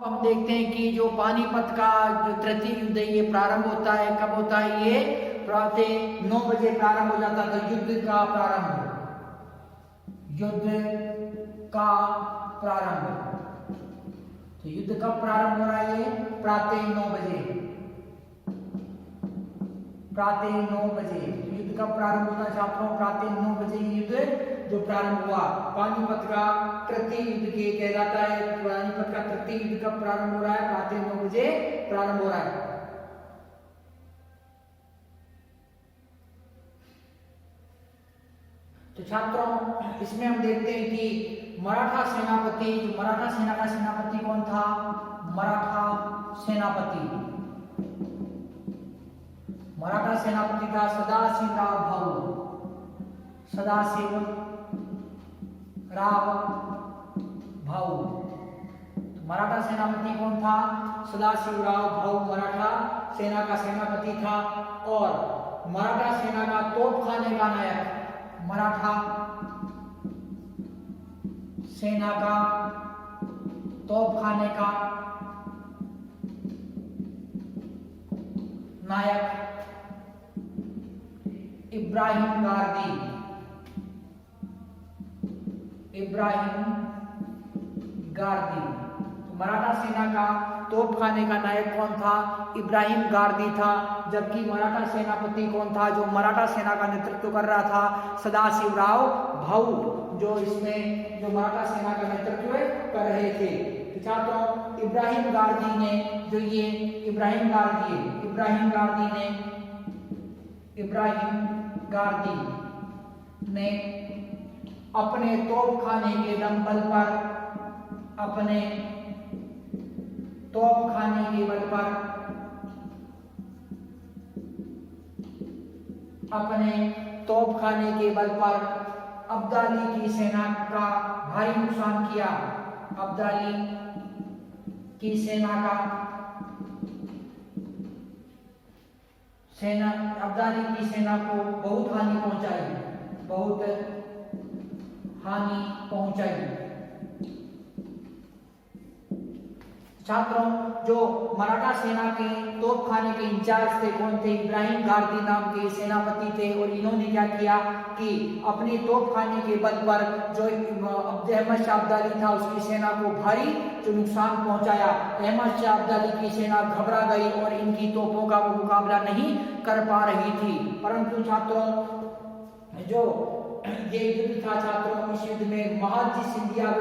हम देखते हैं कि जो पानीपत का जो तृतीय युद्ध है ये प्रारंभ होता है, कब होता है? ये प्रातः 9 बजे प्रारंभ हो जाता था। युद्ध का प्रारंभ, युद्ध का प्रारंभ। तो युद्ध कब प्रारंभ हो रहा है? ये प्रातः 9 बजे, प्रातः 9 बजे। युद्ध कब प्रारंभ होता है छात्रों? प्रातः 9 बजे युद्ध जो प्रारंभ हुआ। पानीपत का तृतीय युद्ध के कहलाता है। पानीपत का तृतीय युद्ध कब प्रारंभ हो रहा है? प्रातः 9 बजे प्रारंभ हो रहा है। तो छात्रों इसमें हम देखते हैं कि मराठा सेनापति, जो मराठा सेना का सेनापति कौन था? मराठा सेनापति, मराठा सेनापति था सदाशिवराव भाऊ, सदाशिव राव भाऊ। मराठा सेनापति कौन था? सदाशिवराव भाऊ मराठा सेना का सेनापति था। और मराठा सेना का तोपखाने का नायक, मराठा सेना का तोपखाने का नायक इब्राहिम गारदी, इब्राहिम गारदी। तो मराठा सेना का तोपखाने का नायक कौन था? इब्राहिम गारदी था। जबकि मराठा सेनापति कौन था? जो मराठा सेना का नेतृत्व कर रहा था, सदाशिवराव भाऊ, जो इसमें जो मराठा सेना का नेतृत्व कर रहे थे। तो छात्रों इब्राहिम गारदी ने, जो ये इब्राहिम गारदी है, इब्राहिम गारदी ने अपने तोपखाने के दम बल पर, अपने तोपखाने के बल पर, अपने तोपखाने के बल पर अब्दाली की सेना का भारी नुकसान किया। अब्दाली की सेना का अब्दाली की सेना को बहुत हानि पहुंचाई, बहुत हानि पहुंचाई। छात्रों जो मराठा सेना के तोपखाने के इंचार्ज थे कौन थे? इब्राहिम गारदी नाम के सेनापति थे। और इन्होंने क्या किया कि अपने तोपखाने के बल पर जो अहमद शाह अब्दाली था उसकी सेना को भारी जो नुकसान पहुंचाया। अहमद शाह अब्दाली की सेना घबरा गई और इनकी तोपों का वो मुकाबला नहीं कर पा रही थी। परंतु छात्रों जो ये युद्ध था छात्रों, इस युद्ध में महादजी सिंधिया व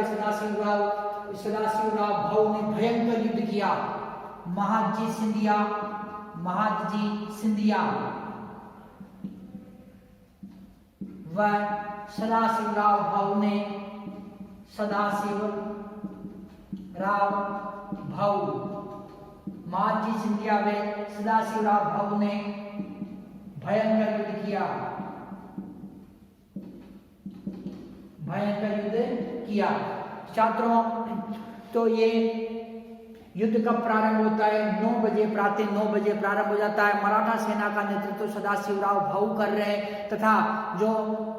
सदाशिवराव भाऊ ने भयंकर युद्ध किया। महादजी सिंधिया व सदाशिवराव भाऊ ने, सदाशिवराव भाऊ, महादजी सिंधिया व सदाशिवराव भाऊ ने भयंकर युद्ध किया, भयंकर युद्ध किया। छात्रों तो ये युद्ध कब प्रारंभ होता है? 9 बजे, प्रातः 9 बजे प्रारंभ हो जाता है। मराठा सेना का नेतृत्व सदाशिवराव भाऊ कर रहे हैं तथा जो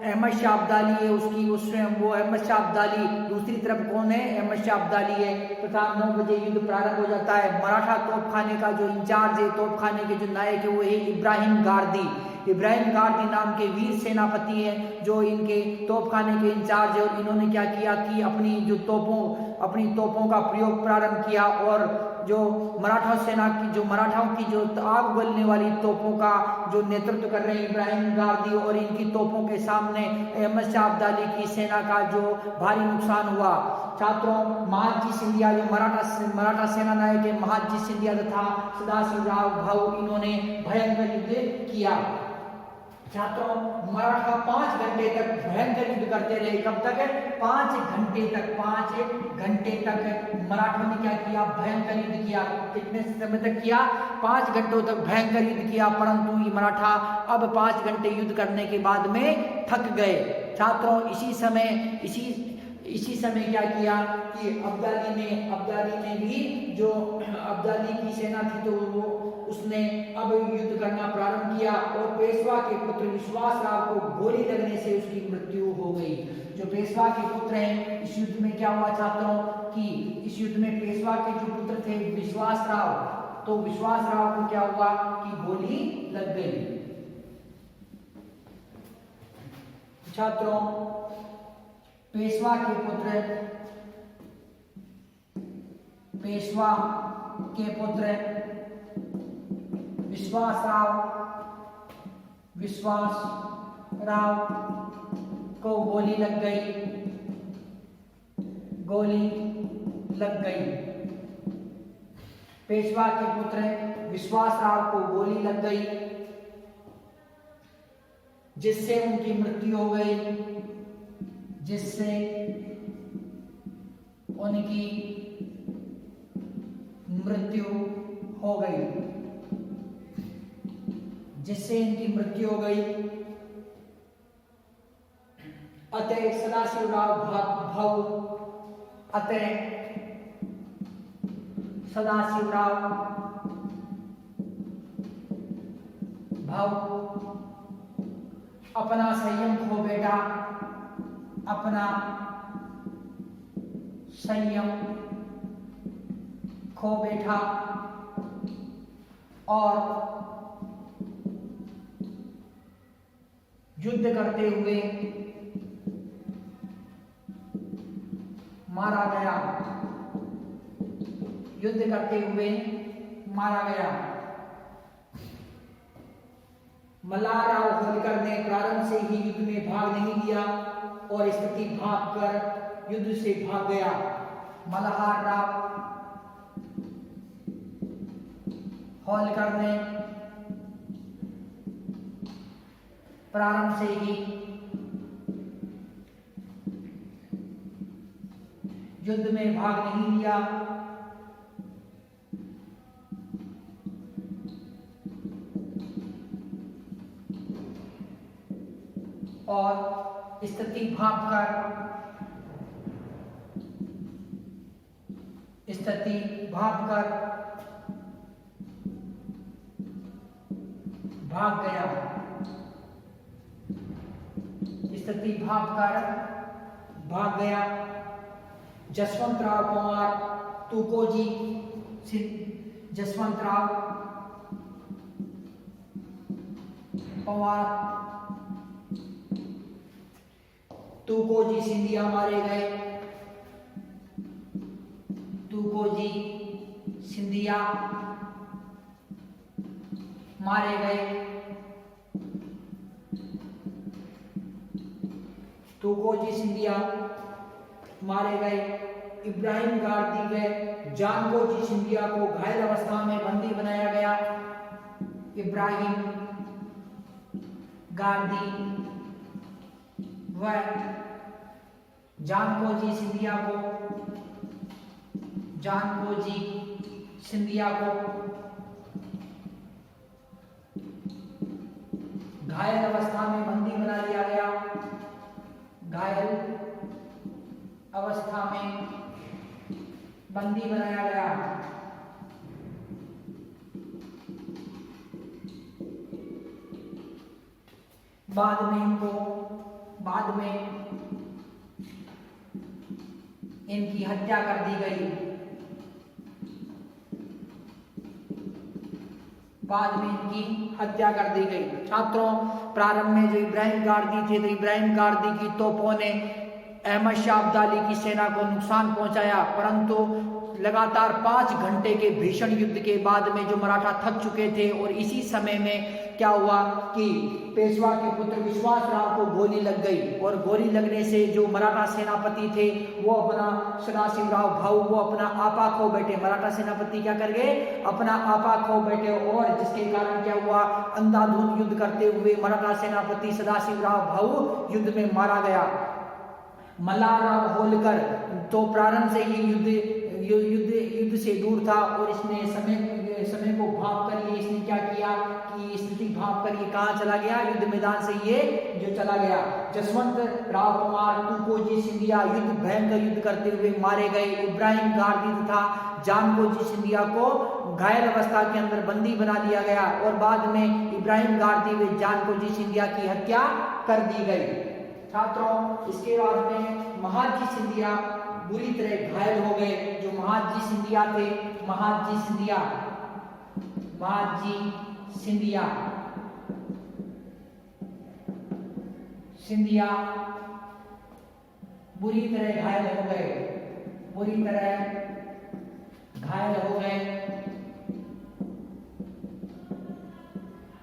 अहमद शाह अब्दाली है उसकी उसमें वो अहमद शाह अब्दाली, दूसरी तरफ कौन है? अहमद शाह अब्दाली है। तथा 9 बजे युद्ध प्रारंभ हो जाता है। मराठा तोपखाने का जो इंचार्ज है, तोपखाने के जो नायक है वो है इब्राहिम गारदी। इब्राहिम गारदी नाम के वीर सेनापति हैं जो इनके तोपखाने के इंचार्ज है। और इन्होंने क्या किया कि अपनी तोपों का प्रयोग प्रारंभ किया और जो मराठा सेना की, जो मराठाओं की जो आग उगलने वाली तोपों का जो नेतृत्व कर रहे हैं इब्राहिम गारदी, और इनकी तोपों के सामने अहमद शाह अब्दाली की सेना का जो भारी नुकसान हुआ। छात्रों महादजी सिंधिया जो मराठा सेना नायक है, महादजी सिंधिया तथा सदाशिवराव भाऊ, इन्होंने भयंकर युद्ध किया। छात्रों मराठा 5 घंटे तक भयंकर युद्ध करते रहे। कब तक? 5 घंटे तक। 5 घंटे तक मराठों ने क्या किया? भयंकर युद्ध किया। कितने समय तक किया? 5 घंटों तक भयंकर युद्ध किया। परंतु ये मराठा अब 5 घंटे युद्ध करने के बाद में थक गए। छात्रों इसी समय इसी समय क्या किया कि अब्दाली ने भी जो अब्दाली की सेना थी तो वो उसने अब युद्ध करना प्रारंभ किया और पेशवा के पुत्र विश्वासराव को गोली लगने से उसकी मृत्यु हो गई। जो पेशवा के पुत्र हैं, इस युद्ध में क्या हुआ छात्रों कि इस युद्ध में पेशवा के जो पुत्र थे विश्वासराव, तो विश्वासराव को क्या हुआ कि गोली लग गई। छात्रों, पेशवा के पुत्र विश्वासराव को गोली लग गई। पेशवा के पुत्र विश्वासराव को गोली लग गई, जिससे उनकी मृत्यु हो गई। अतः सदाशिवराव भाऊ अपना संयम खो बैठा और युद्ध करते हुए मारा गया। मल्हारराव होलकर ने प्रारंभ से ही युद्ध में भाग नहीं लिया और स्थिति भागकर युद्ध से भाग गया। मल्हारराव होलकर ने प्रारंभ से ही युद्ध में भाग नहीं लिया और स्थिति भागकर भाग गया। जसवंतराव पवार तुकोजी सिंधिया मारे गए। इब्राहिम गार्दी व जानकोजी सिंधिया को घायल अवस्था में बंदी बनाया गया। इब्राहिम गार्दी व जानकोजी सिंधिया को घायल अवस्था में बंदी बना लिया गया। बाद में इनकी हत्या कर दी गई। छात्रों, प्रारंभ में जो इब्राहिम गार्दी थे तो इब्राहिम गार्दी की तोपों ने अहमद शाह अब्दाली की सेना को नुकसान पहुंचाया, परंतु लगातार 5 घंटे के भीषण युद्ध के बाद में जो मराठा थक चुके थे और इसी समय में क्या हुआ कि पेशवा के पुत्र विश्वासराव को गोली लग गई और गोली लगने से जो मराठा सेनापति थे वो अपना सदाशिवराव भाऊ वो अपना आपा खो बैठे। मराठा सेनापति क्या कर गए, अपना आपा खो बैठे और जिसके कारण क्या हुआ, अंधाधुंध युद्ध करते हुए मराठा सेनापति सदाशिवराव भाऊ युद्ध में मारा गया। मल्हारराव होलकर तो प्रारंभ से ही युद्ध से दूर था और इसने समय को भाग कर इसने क्या किया कि स्थिति भाग कर ये कहाँ चला गया, युद्ध मैदान से ये जो चला गया। जसवंत राव कुमार तुकोजी सिंधिया युद्ध भयंकर युद्ध करते हुए मारे गए। इब्राहिम गारदी तथा जानकोजी सिंधिया को घायल अवस्था के अंदर बंदी बना लिया गया और बाद में इब्राहिम गारदी व जानकोजी सिंधिया की हत्या कर दी गई। छात्रों, इसके बाद में महादजी सिंधिया बुरी तरह घायल हो गए। जो महादजी सिंधिया थे, महादजी सिंधिया बुरी तरह घायल हो गए।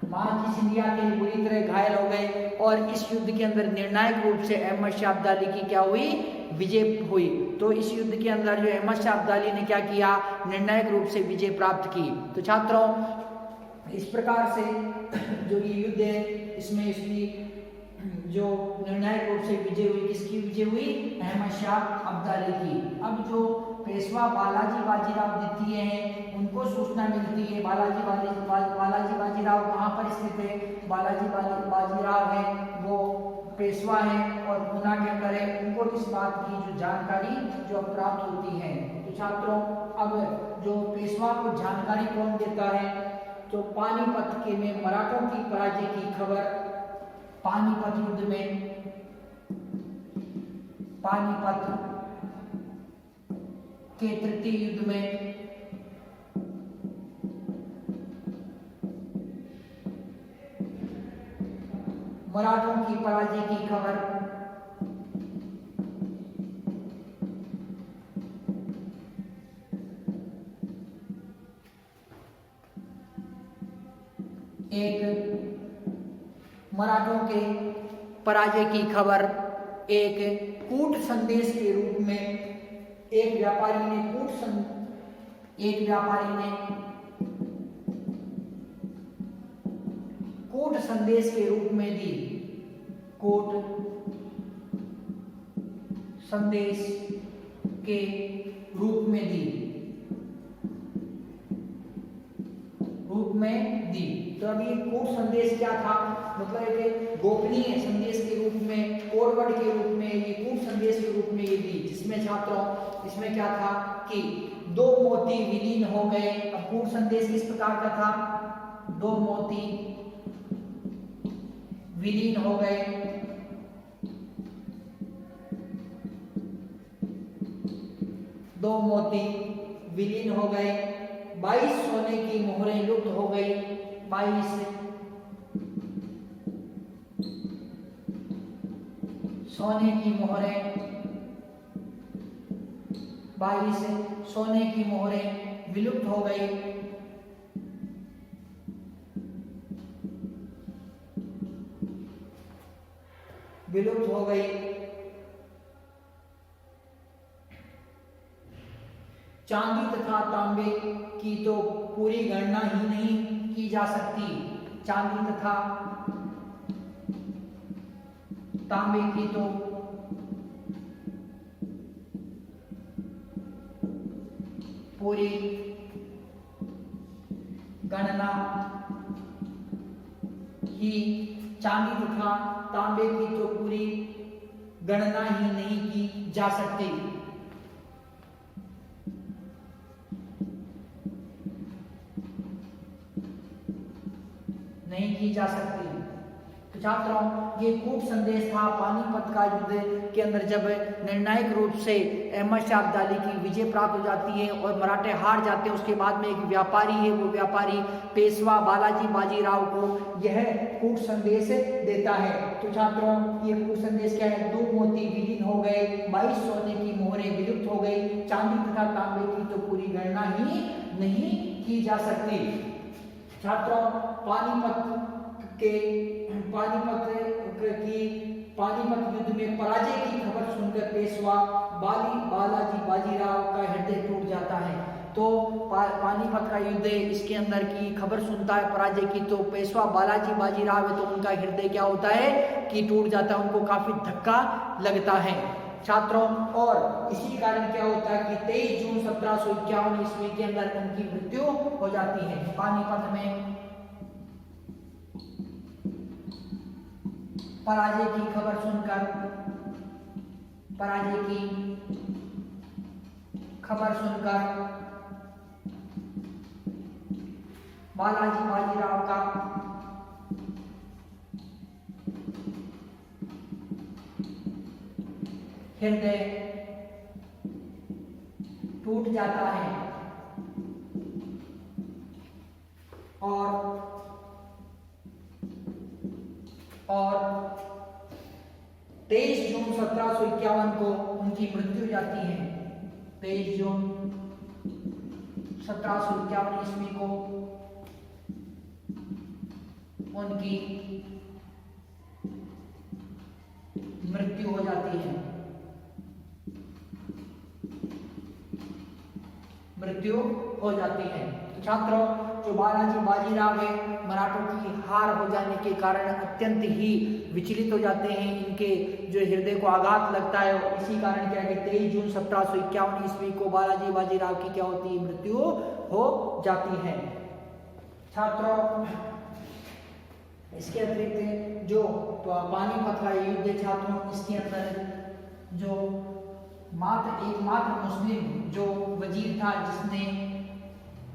महादजी सिंधिया के बुरी तरह घायल हो गए और इस युद्ध के अंदर निर्णायक रूप से अहमद शाह अब्दाली की क्या हुई, विजय हुई। तो इस युद्ध के अंदर जो अहमद शाह अब्दाली ने क्या किया, निर्णायक रूप से विजय प्राप्त की। तो छात्रों, इस प्रकार से जो ये युद्ध है इसमें इसकी जो निर्णायक रूप से विजय हुई, किसकी विजय हुई, अहमद शाह अब्दाली की। अब जो पेशवा बालाजी बाजीराव द्वितीय हैं उनको सूचना मिलती है। बालाजी बाजीराव कहाँ पर स्थित है, बालाजी बाजीराव है वो पेशवा है और पूना के अंदर है। उनको इस बात की जो जानकारी जो प्राप्त होती है। तो छात्रों, अब जो पेशवा को जानकारी कौन देता है, तो पानीपत के में मराठों की पराजय की खबर, पानीपत युद्ध में, पानीपत के तृतीय युद्ध में मराठों की पराजय की खबर, एक मराठों के पराजय की खबर एक कूट संदेश के रूप में एक व्यापारी ने कूट संदेश के रूप में दी। कूट संदेश के रूप में दी। तो अभी कूट संदेश क्या था, मतलब एक गोपनीय संदेश के रूप में, कोडवर्ड के रूप में, ये कूट संदेश के रूप में ये दी। जिसमें छात्रों, इसमें क्या था कि 2 मोती विलीन हो गए। अब कूट संदेश किस प्रकार का था, 2 मोती विलीन हो गए। 2 मोती विलीन हो गए। 22 सोने की मोहरें लुप्त हो गई। 22 सोने की मोहरें विलुप्त हो गई। चांदी तथा तांबे की तो पूरी गणना ही नहीं की जा सकती। चांदी तथा तांबे की तो पूरी गणना ही, चांदी तथा तांबे की तो पूरी गणना ही नहीं की जा सकती। तो छात्रों, ये कूट संदेश था पानीपत का युद्ध के अंदर, जब निर्णायक रूप से अहमद शाह अब्दाली की विजय प्राप्त हो जाती है और मराठे हार जाते हैं। उसके बाद में एक व्यापारी है, वो व्यापारी पेशवा बालाजी बाजीराव को यह कूट संदेश देता है। तो छात्रों, ये कूट संदेश क्या है, 2 मोती विलीन हो गए, 22 सोने की मोहरें विलुप्त हो गई, चांदी तथा तांबे की तो पूरी गणना ही नहीं की जा सकती। छात्रों, पानीपत युद्ध में पराजय की खबर सुनकर पेशवा बालाजी बाजीराव का हृदय टूट जाता है। तो पानीपत का युद्ध, इसके अंदर की खबर सुनता है पराजय की, तो पेशवा बालाजी बाजीराव है तो उनका हृदय क्या होता है कि टूट जाता है, उनको काफी धक्का लगता है। छात्रों, और इसी कारण क्या होता है कि 23 जून 1751 ईस्वी के अंदर उनकी मृत्यु हो जाती है। पानीपत में पराजय की खबर सुनकर, पराजय की खबर सुनकर बालाजी बाजीराव का हृदय टूट जाता है और 23 जून 1751 को उनकी मृत्यु हो जाती है। 23 जून 1751 ईस्वी को उनकी मृत्यु हो जाती है। मृत्यु हो जाती है। तो छात्रों, जो बालाजी बाजीराव है, मराठों की हार हो जाने के कारण अत्यंत ही विचलित हो जाते हैं, इनके जो हृदय को आघात लगता है। इसी कारण क्या है कि 23 जून 1751 ईस्वी को बालाजी बाजीराव की क्या होती है, मृत्यु हो जाती है। छात्रों, इसके अतिरिक्त जो पानीपत का युद्ध है छात्रों, इसके अंदर जो एकमात्र मुस्लिम जो वजीर था जिसने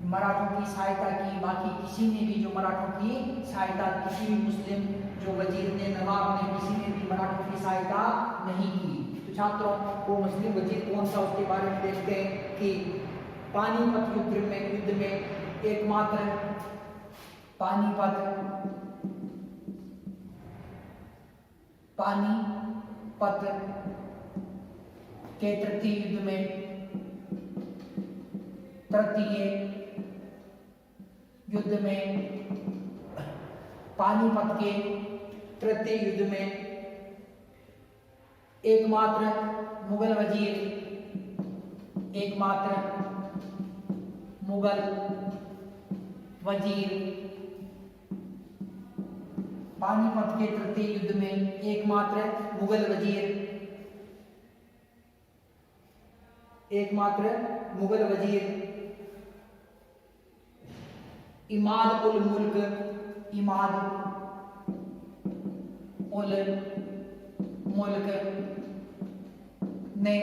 मराठों की सहायता की, बाकी किसी ने भी जो मराठों की सहायता, किसी भी मुस्लिम जो वजीर ने, नवाब ने, किसी ने भी मराठों की सहायता नहीं की। तो छात्रों, वो मुस्लिम वजीर कौन सा, उसके बारे में देखते हैं कि पानीपत युद्ध में एकमात्र पानीपत के तृतीय युद्ध में, पानीपत के तृतीय युद्ध में एकमात्र मुगल वजीर पानीपत के तृतीय युद्ध में एकमात्र मुगल वजीर इमाद उल मुल्क ने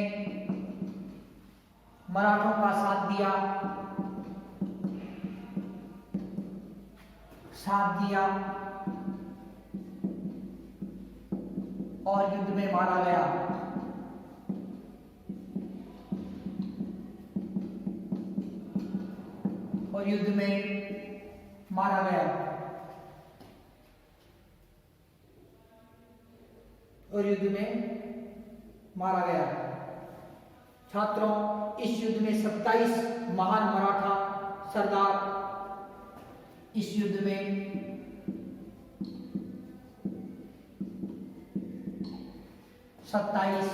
मराठों का साथ दिया और युद्ध में मारा गया। छात्रों, इस युद्ध में 27 महान मराठा सरदार इस युद्ध में 27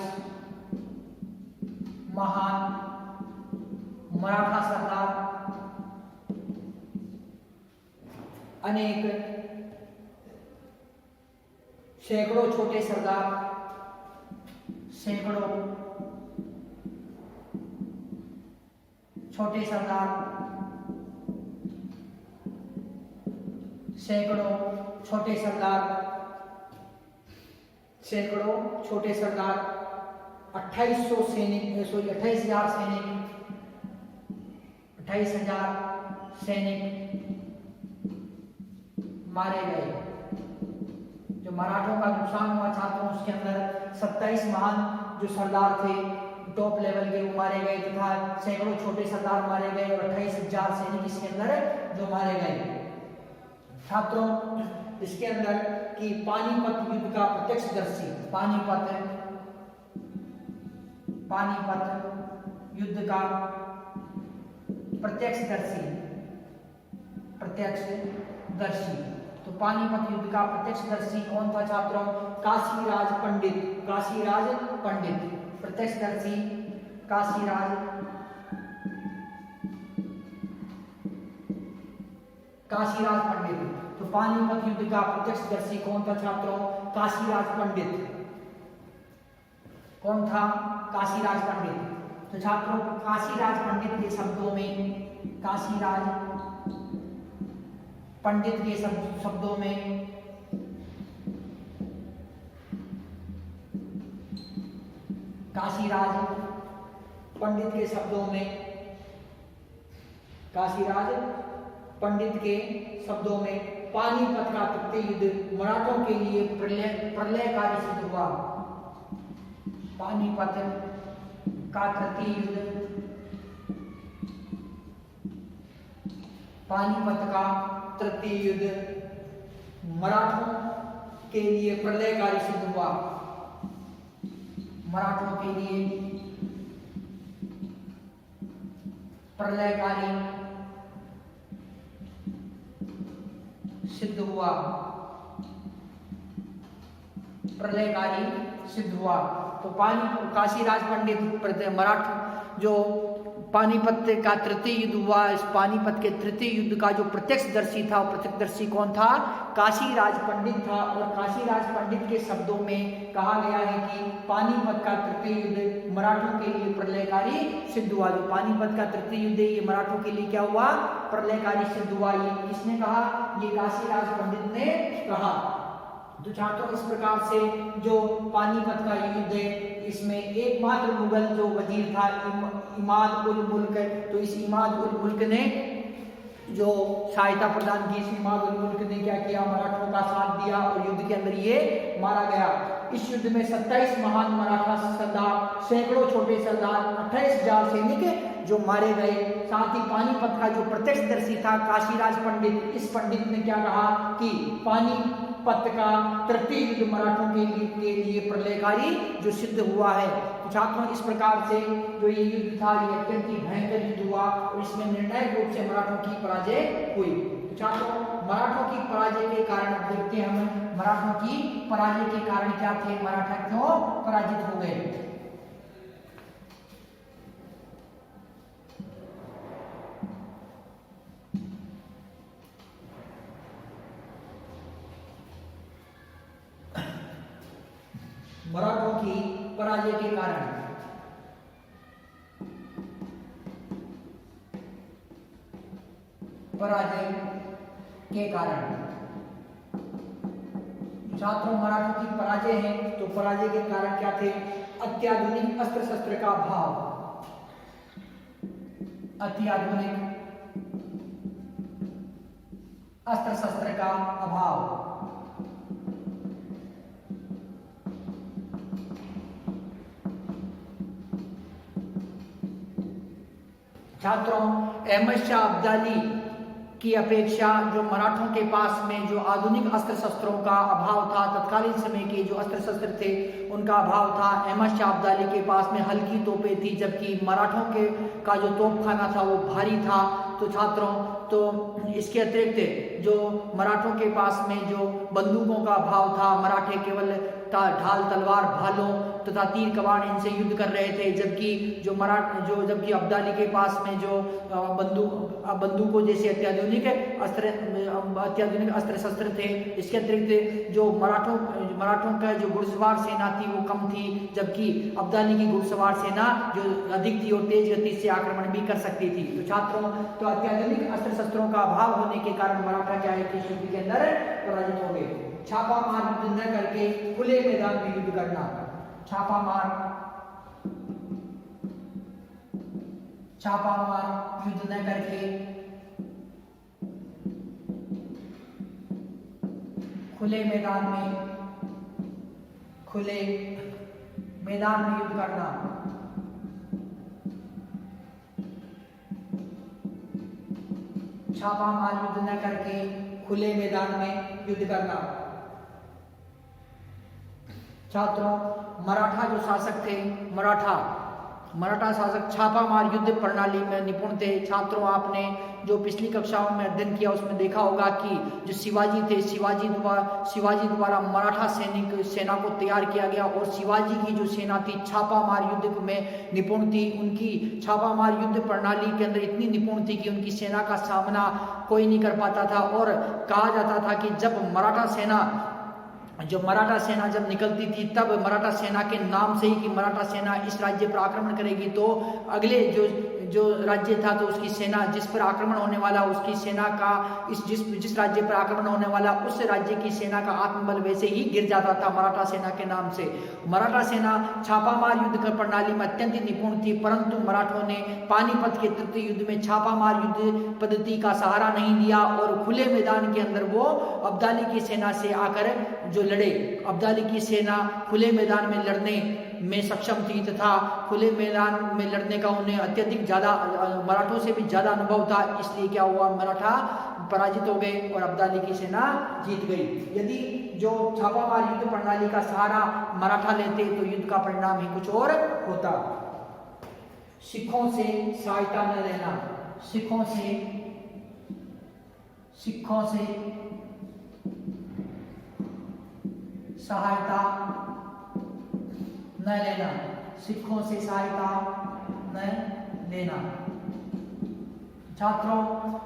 महान मराठा सरदार, अनेक सैकड़ों छोटे सरदार, सैकड़ों छोटे सरदार 28,000 सैनिक मारे गए। जो मराठों का नुकसान हुआ छात्रों, उसके अंदर 27 महान जो सरदार थे टॉप लेवल के वो मारे गए तथा सैकड़ों छोटे सरदार मारे गए और 28,000 सैनिक इसके अंदर जो मारे गए। छात्रों, इसके अंदर कि पानीपत युद्ध का प्रत्यक्षदर्शी, पानीपत युद्ध का प्रत्यक्षदर्शी। तो पानीपत युद्ध का प्रत्यक्षदर्शी कौन था छात्रों? काशीराज पंडित। प्रत्यक्षदर्शी काशीराज पंडित। तो पानीपत युद्ध का प्रत्यक्षदर्शी कौन था छात्रों? काशीराज पंडित। कौन था? काशीराज पंडित। तो छात्रों, काशीराज पंडित के शब्दों में काशीराज पंडित के शब्दों में, काशीराज पंडित के शब्दों में पानीपत का तृतीय युद्ध मराठों के लिए प्रलयकारी सिद्ध हुआ। पानीपत का तृतीय युद्ध, पानीपत का तृतीय युद्ध मराठों के लिए प्रलयकारी सिद्ध हुआ। मराठों के लिए प्रलयकारी सिद्ध हुआ, प्रलयकारी सिद्ध हुआ। तो काशीराज पंडित मराठा जो पानीपत का तृतीय युद्ध हुआ, इस पानीपत के तृतीय युद्ध का जो प्रत्यक्षदर्शी था, वो प्रत्यक्षदर्शी कौन था? काशीराज पंडित था। और काशीराज पंडित के शब्दों में कहा गया है कि पानीपत का तृतीय युद्ध मराठों के लिए प्रलयकारी सिद्ध हुआ। जो पानीपत का तृतीय युद्ध ये मराठों के लिए क्या हुआ? प्रलयकारी सिद्ध हुआ। ये किसने कहा? ये काशीराज पंडित ने कहा। तो छात्रों, इस प्रकार से जो पानीपत का युद्ध है, इसमें एकमात्र मुगल जो वजीर था इमाद उल मुल्क, तो इस इमाद उल मुल्क ने जो सहायता प्रदान की, इस इमाद उल मुल्क ने क्या किया? मराठों का साथ दिया और युद्ध के अंदर ये मारा गया। इस युद्ध में 27 महान मराठा सरदार, सैकड़ों छोटे सरदार, 28,000 सैनिक जो मारे गए। साथ ही पानीपत का जो प्रत्यक्षदर्शी था काशीराज पंडित, इस पंडित ने क्या कहा कि पानीपत का तृतीय युद्ध मराठों के लिए प्रलयकारी जो सिद्ध हुआ है। तो छात्रों, इस प्रकार से जो ये युद्ध था, ये अत्यंत ही भयंकर युद्ध हुआ और इसमें निर्णायक रूप से मराठों की पराजय हुई। तो छात्रों, मराठों की पराजय के कारण अब देखते हैं हम, मराठों की पराजय के कारण क्या थे, मराठा क्यों पराजित हो गए। मराठों की पराजय के कारण, पराजय के कारण छात्रों, मराठों की पराजय है। तो पराजय के कारण क्या थे? अत्याधुनिक अस्त्र शस्त्र का अभाव, अत्याधुनिक अस्त्र शस्त्र का अभाव, छात्रों, अहमद शाह अब्दाली की अपेक्षा जो मराठों के पास में जो आधुनिक अस्त्र शस्त्रों का अभाव था, तत्कालीन समय के जो अस्त्र शस्त्र थे उनका अभाव था। अहमद शाह अब्दाली के पास में हल्की तोपें थी, जबकि मराठों के का जो तोपखाना था वो भारी था। तो छात्रों, तो इसके अतिरिक्त जो मराठों के पास में जो बंदूकों का अभाव था, मराठे केवल ढाल, तलवार, भालों तथा तीर कमान इनसे युद्ध कर रहे थे, जबकि अब्दाली के पास में जो बंदूकों जैसे अत्याधुनिक अस्त्र शस्त्र थे। इसके अतिरिक्त जो मराठों का जो घुड़सवार सेना थी वो कम थी, जबकि अब्दाली की घुड़सवार सेना जो अधिक थी और तेज गति से आक्रमण भी कर सकती थी। तो छात्रों, तो अत्याधुनिक अस्त्र शस्त्रों का अभाव होने के कारण मराठा क्या है कि युद्ध के अंदर पराजित हो गए। छापामार युद्ध न करके खुले मैदान में युद्ध करना, छापामार युद्ध न करके खुले मैदान में युद्ध करना, छापामार युद्ध न करके खुले मैदान में युद्ध करना। छात्रों, मराठा जो शासक थे, मराठा शासक छापामार युद्ध प्रणाली में निपुण थे। छात्रों, आपने जो पिछली कक्षाओं में अध्ययन किया उसमें देखा होगा कि जो शिवाजी थे, शिवाजी द्वारा मराठा सेना को तैयार किया गया और शिवाजी की जो सेना थी छापामार युद्ध में निपुण थी। उनकी छापामार युद्ध प्रणाली के अंदर इतनी निपुण थी कि उनकी सेना का सामना कोई नहीं कर पाता था। और कहा जाता था कि जब मराठा सेना जब निकलती थी, तब मराठा सेना के नाम से ही कि मराठा सेना इस राज्य पर आक्रमण करेगी, तो अगले जो जो राज्य था तो उसकी सेना, जिस पर आक्रमण होने वाला उसकी सेना का, जिस राज्य पर आक्रमण होने वाला उस राज्य की सेना का आत्मबल वैसे ही गिर जाता था मराठा सेना के नाम से। मराठा सेना छापामार युद्ध कर प्रणाली में अत्यंत निपुण थी, परंतु मराठों ने पानीपत के तृतीय युद्ध में छापामार युद्ध पद्धति का सहारा नहीं लिया और खुले मैदान के अंदर वो अब्दाली की सेना से आकर जो लड़े। अब्दाली की सेना खुले मैदान में लड़ने में सक्षम थी तथा खुले मैदान में लड़ने का उन्हें अत्यधिक ज्यादा, मराठों से भी ज्यादा अनुभव था, इसलिए क्या हुआ, मराठा पराजित हो गए और अब्दाली की सेना जीत गई। यदि जो छापामार युद्ध प्रणाली का सहारा मराठा लेते तो युद्ध का परिणाम ही कुछ और होता। सिखों से सहायता न लेना, सिखों से सहायता न लेना, सिखों से सहायता न लेना। छात्रों,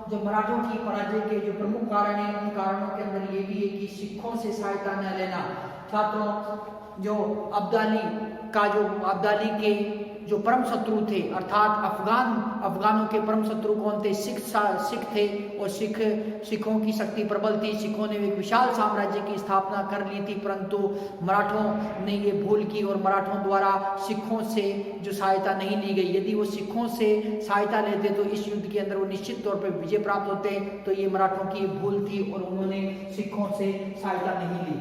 जो मराठों की पराजय के जो प्रमुख कारण हैं उन कारणों के अंदर ये भी है कि सिखों से सहायता न लेना। छात्रों, जो अब्दाली के जो परम शत्रु थे अर्थात अफगानों के परम शत्रु कौन थे, सिख थे और सिखों की शक्ति प्रबल थी। सिखों ने एक विशाल साम्राज्य की स्थापना कर ली थी, परंतु मराठों ने ये भूल की और मराठों द्वारा सिखों से जो सहायता नहीं ली गई। यदि वो सिखों से सहायता लेते तो इस युद्ध के अंदर वो निश्चित तौर पर विजय प्राप्त होते, तो ये मराठों की भूल थी और उन्होंने सिखों से सहायता नहीं ली।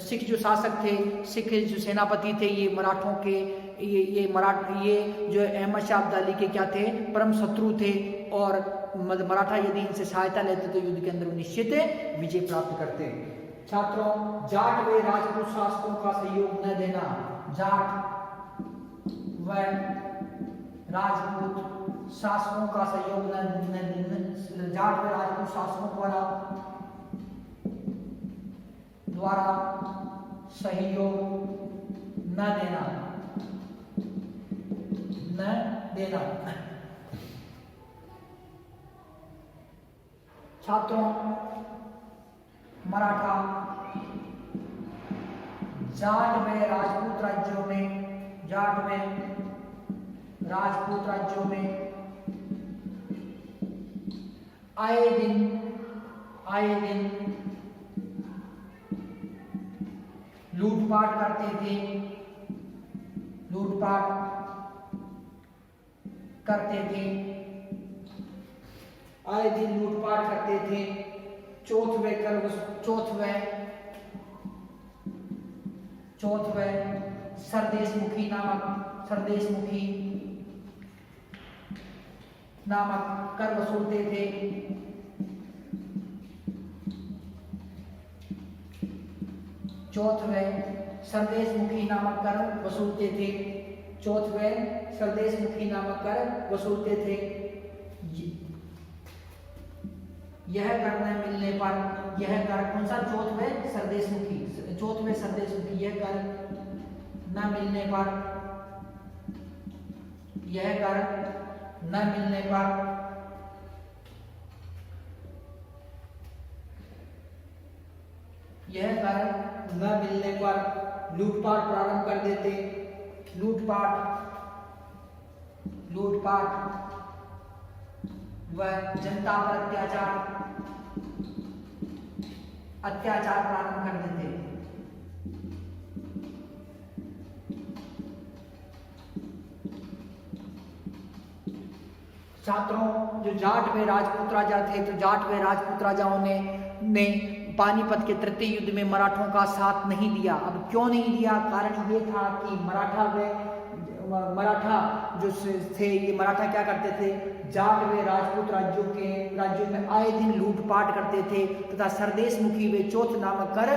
सिख जो शासक थे, सिख जो सेनापति थे, ये मराठों के ये जो अहमद शाह अब्दाली के क्या थे, परम शत्रु थे और मराठा यदि इनसे सहायता लेते तो युद्ध के अंदर निश्चित विजय प्राप्त करते। छात्रों, जाट व राजपूत शासकों का सहयोग न देना, जाट व राजपूत शासकों का सहयोग जाट व राजपूत शासकों द्वारा सहयोग न देना। छात्रों, मराठा जाट व राजपूत राज्यों में आए दिन लूटपाट करते थे, आए दिन लूटपाट करते थे। चौथवे सरदेशमुखी नामक कर वसूलते थे। चौथवे सरदेशमुखी नामक कर वसूलते थे। यह कर न मिलने पर, यह कर कौन सा, चौथवे सरदेशमुखी, यह कर न मिलने पर, लूटपाट प्रारंभ कर देते। लूटपाट व जनता पर अत्याचार प्रारंभ कर देते। छात्रों, जो जाट व राजपूत राजा थे तो जाट व राजपूत राजाओं ने पानीपत के तृतीय युद्ध में मराठों का साथ नहीं दिया। अब क्यों नहीं दिया? कारण ये था कि मराठा जो थे, ये मराठा क्या करते थे, जाट व राजपूत राज्यों में आए दिन लूटपाट करते थे तथा सरदेशमुखी व चौथ नामक कर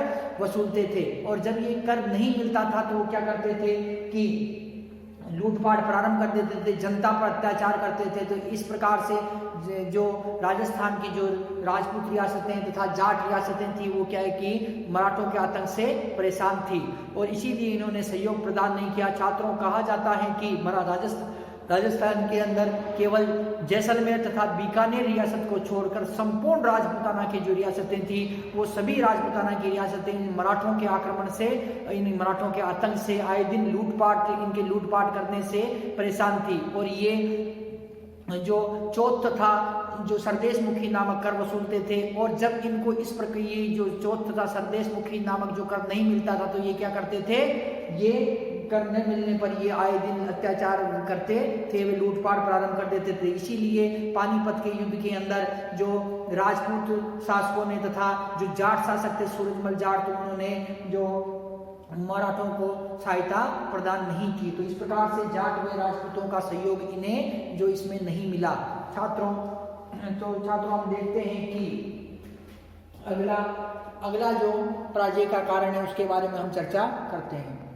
वसूलते थे। और जब ये कर नहीं मिलता था तो वो क्या करते थे कि लूटपाट प्रारंभ कर देते थे, जनता पर अत्याचार करते थे। तो इस प्रकार से जो राजस्थान की जो राजपूत रियासतें तथा जाट रियासतें थी वो क्या है कि मराठों के आतंक से परेशान थी और इसीलिए इन्होंने सहयोग प्रदान नहीं किया। छात्रों, कहा जाता है कि राजस्थान के अंदर केवल जैसलमेर तथा बीकानेर रियासत को छोड़कर संपूर्ण राजपूताना की जो रियासतें थी वो सभी राजपूताना की रियासतें इन मराठों के आक्रमण से, इन मराठों के आतंक से, आए दिन लूटपाट, इनके लूटपाट करने से परेशान थी। और ये जो चौथ तथा जो सरदेश मुखी नामक कर वसूलते थे, और जब इनको इस प्रकार ये जो चौथ तथा सरदेश मुखी नामक जो कर नहीं मिलता था तो ये क्या करते थे, ये कर न मिलने पर ये आए दिन अत्याचार करते थे, वे लूटपाट प्रारंभ कर देते थे। इसीलिए पानीपत के युद्ध के अंदर जो राजपूत शासकों ने तथा जो जाट शासक थे सूरजमल जाट, तो उन्होंने जो मराठों को सहायता प्रदान नहीं की। तो इस प्रकार से जाट व राजपूतों का सहयोग इन्हें जो इसमें नहीं मिला। छात्रों हम देखते हैं कि अगला जो पराजय का कारण है उसके बारे में हम चर्चा करते हैं।